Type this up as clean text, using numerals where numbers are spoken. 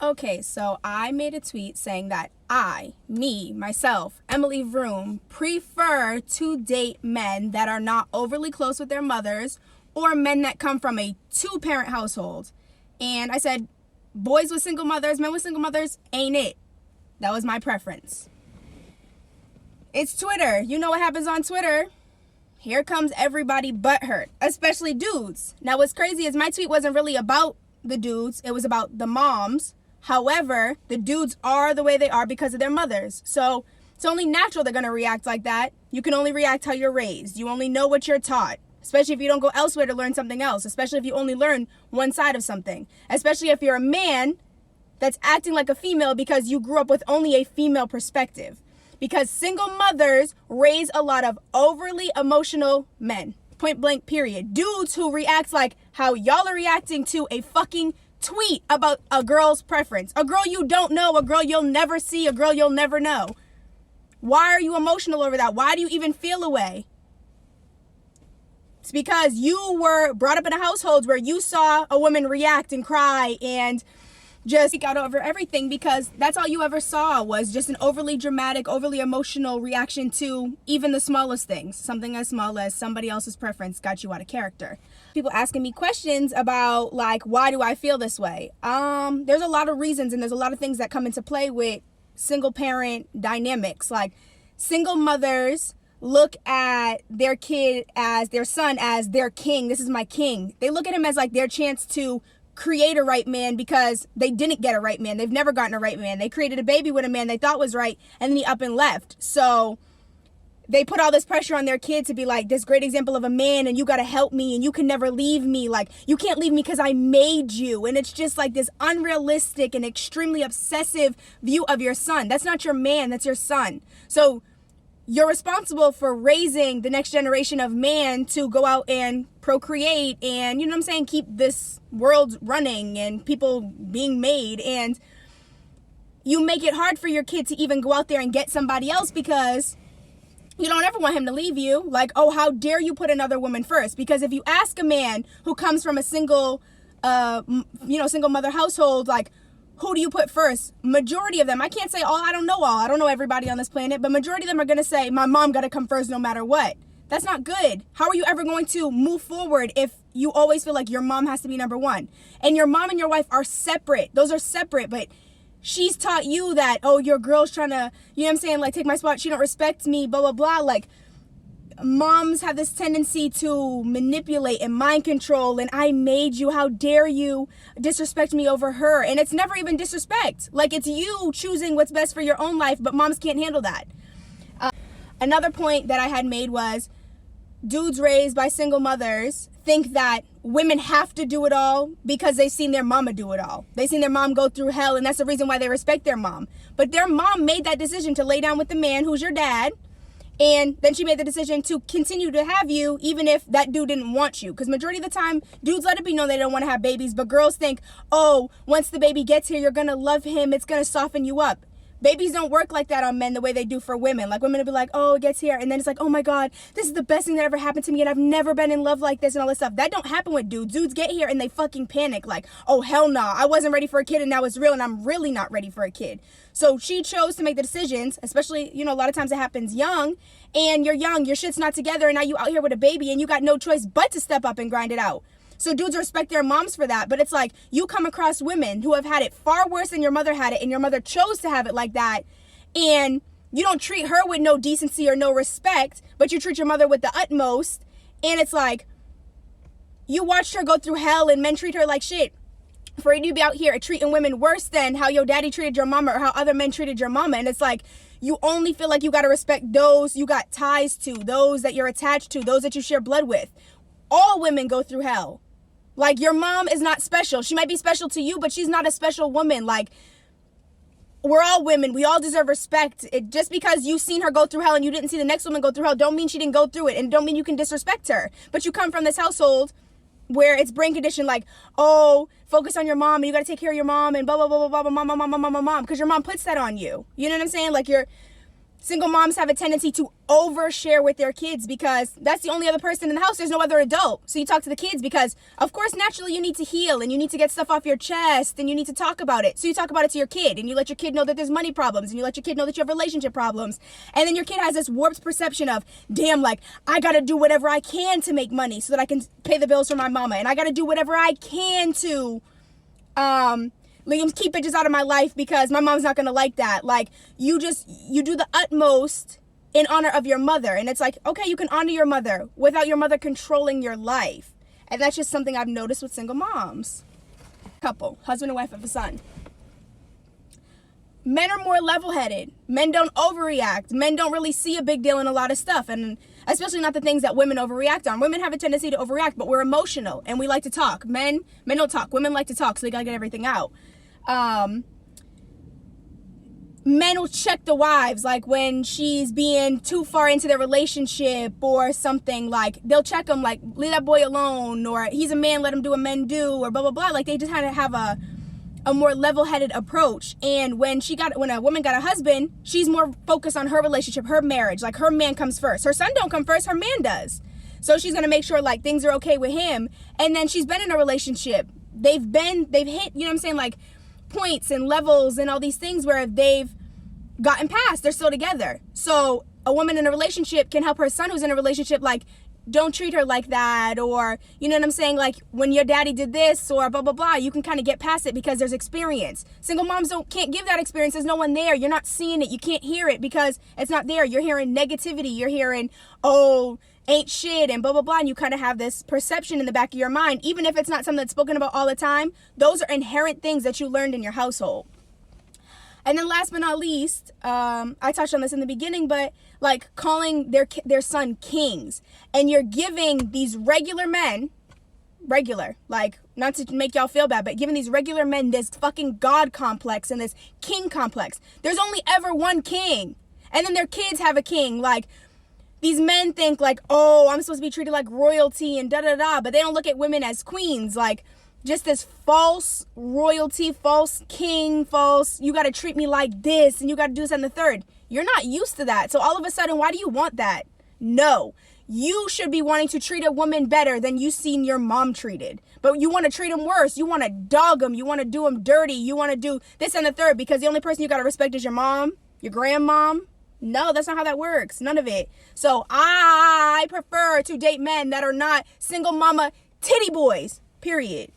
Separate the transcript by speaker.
Speaker 1: Okay, so I made a tweet saying that myself, Emily Vroom, prefer to date men that are not overly close with their mothers or men that come from a two-parent household. And I said, boys with single mothers, men with single mothers, ain't it. That was my preference. It's Twitter. You know what happens on Twitter. Here comes everybody butthurt, especially dudes. Now, what's crazy is my tweet wasn't really about the dudes. It was about the moms. However, the dudes are the way they are because of their mothers. So it's only natural they're going to react like that. You can only react how you're raised. You only know what you're taught, especially if you don't go elsewhere to learn something else, especially if you only learn one side of something, especially if you're a man that's acting like a female because you grew up with only a female perspective. Because single mothers raise a lot of overly emotional men. Point blank, period. Dudes who react like how y'all are reacting to a fucking tweet about a girl's preference. A girl you don't know, a girl you'll never see, a girl you'll never know. Why are you emotional over that? Why do you even feel a way? It's because you were brought up in a household where you saw a woman react and cry and just speak out over everything because that's all you ever saw was just an overly dramatic, overly emotional reaction to even the smallest things. Something as small as somebody else's preference got you out of character. People asking me questions about like, why do I feel this way? There's a lot of reasons and there's a lot of things that come into play with single parent dynamics. Like single mothers look at their kid as their son, as their king. This is my king. They look at him as like their chance to create a right man because they didn't get a right man. They've never gotten a right man. They created a baby with a man they thought was right and then he up and left. So they put all this pressure on their kid to be like this great example of a man and you got to help me and you can never leave me. Like you can't leave me because I made you. And it's just like this unrealistic and extremely obsessive view of your son. That's not your man. That's your son. So you're responsible for raising the next generation of man to go out and procreate and, you know what I'm saying, keep this world running and people being made. And you make it hard for your kid to even go out there and get somebody else because you don't ever want him to leave you. Like, oh, how dare you put another woman first? Because if you ask a man who comes from a single mother household, like, who do you put first? Majority of them, I can't say all, I don't know everybody on this planet, but majority of them are going to say, my mom got to come first no matter what. That's not good. How are you ever going to move forward if you always feel like your mom has to be number one? And your mom and your wife are separate. Those are separate, but she's taught you that, oh, your girl's trying to, you know what I'm saying, like take my spot, she don't respect me, blah, blah, blah. Like, moms have this tendency to manipulate and mind control and I made you, how dare you disrespect me over her? And it's never even disrespect. Like it's you choosing what's best for your own life, but moms can't handle that. Another point that I had made was dudes raised by single mothers think that women have to do it all because they've seen their mama do it all. They've seen their mom go through hell and that's the reason why they respect their mom. But their mom made that decision to lay down with the man who's your dad. And then she made the decision to continue to have you even if that dude didn't want you. Because majority of the time, dudes let it be known they don't want to have babies. But girls think, oh, once the baby gets here, you're going to love him. It's going to soften you up. Babies don't work like that on men the way they do for women. Like women will be like, oh, it gets here. And then it's like, oh my God, this is the best thing that ever happened to me. And I've never been in love like this and all this stuff. That don't happen with dudes. Dudes get here and they fucking panic. Like, oh, hell no. I wasn't ready for a kid and now it's real and I'm really not ready for a kid. So she chose to make the decisions, especially, you know, a lot of times it happens young and you're young, your shit's not together. And now you out here with a baby and you got no choice but to step up and grind it out. So dudes respect their moms for that. But it's like you come across women who have had it far worse than your mother had it and your mother chose to have it like that. And you don't treat her with no decency or no respect, but you treat your mother with the utmost. And it's like, you watched her go through hell and men treat her like shit. For you to be out here treating women worse than how your daddy treated your mama or how other men treated your mama. And it's like, you only feel like you got to respect those you got ties to, those that you're attached to, those that you share blood with. All women go through hell. Like, your mom is not special. She might be special to you, but she's not a special woman. Like, we're all women. We all deserve respect. Just because you've seen her go through hell and you didn't see the next woman go through hell don't mean she didn't go through it and don't mean you can disrespect her. But you come from this household where it's brain conditioned like, oh, focus on your mom and you got to take care of your mom and blah, blah, blah, blah, blah, mom, because your mom puts that on you. You know what I'm saying? Like Single moms have a tendency to overshare with their kids because that's the only other person in the house. There's no other adult. So you talk to the kids because, of course, naturally you need to heal and you need to get stuff off your chest and you need to talk about it. So you talk about it to your kid and you let your kid know that there's money problems and you let your kid know that you have relationship problems. And then your kid has this warped perception of, damn, like, I got to do whatever I can to make money so that I can pay the bills for my mama. And I got to do whatever I can to, keep bitches out of my life because my mom's not going to like that. Like, you do the utmost in honor of your mother. And it's like, okay, you can honor your mother without your mother controlling your life. And that's just something I've noticed with single moms. Couple, husband and wife have a son. Men are more level-headed. Men don't overreact. Men don't really see a big deal in a lot of stuff. And especially not the things that women overreact on. Women have a tendency to overreact, but we're emotional and we like to talk. Men don't talk. Women like to talk, so they got to get everything out. Men will check the wives, like when she's being too far into their relationship or something, like they'll check them, like, leave that boy alone, or he's a man, let him do what men do, or blah, blah, blah. Like, they just had to have a more level-headed approach. And when a woman got a husband, she's more focused on her relationship, her marriage. Like, her man comes first. Her son don't come first, her man does. So she's going to make sure, like, things are okay with him. And then she's been in a relationship. They've hit, you know what I'm saying, like, points and levels and all these things where they've gotten past, they're still together. So a woman in a relationship can help her son who's in a relationship, like, don't treat her like that, or, you know what I'm saying, like, when your daddy did this, or blah, blah, blah, you can kind of get past it because there's experience. Single moms can't give that experience. There's no one there. You're not seeing it. You can't hear it because it's not there. You're hearing negativity. You're hearing, oh, ain't shit, and blah, blah, blah, and you kind of have this perception in the back of your mind. Even if it's not something that's spoken about all the time, those are inherent things that you learned in your household. And then last but not least, I touched on this in the beginning, but like calling their son kings. And you're giving these regular men, like, not to make y'all feel bad, but giving these regular men this fucking God complex and this king complex. There's only ever one king. And then their kids have a king. Like, these men think like, oh, I'm supposed to be treated like royalty and da-da-da. But they don't look at women as queens. Like, just this false royalty, false king, false, you got to treat me like this and you got to do this and the third. You're not used to that. So all of a sudden, why do you want that? No, you should be wanting to treat a woman better than you seen your mom treated. But you want to treat them worse. You want to dog them. You want to do them dirty. You want to do this and the third because the only person you got to respect is your mom, your grandmom. No, that's not how that works. None of it. So I prefer to date men that are not single mama titty boys, period.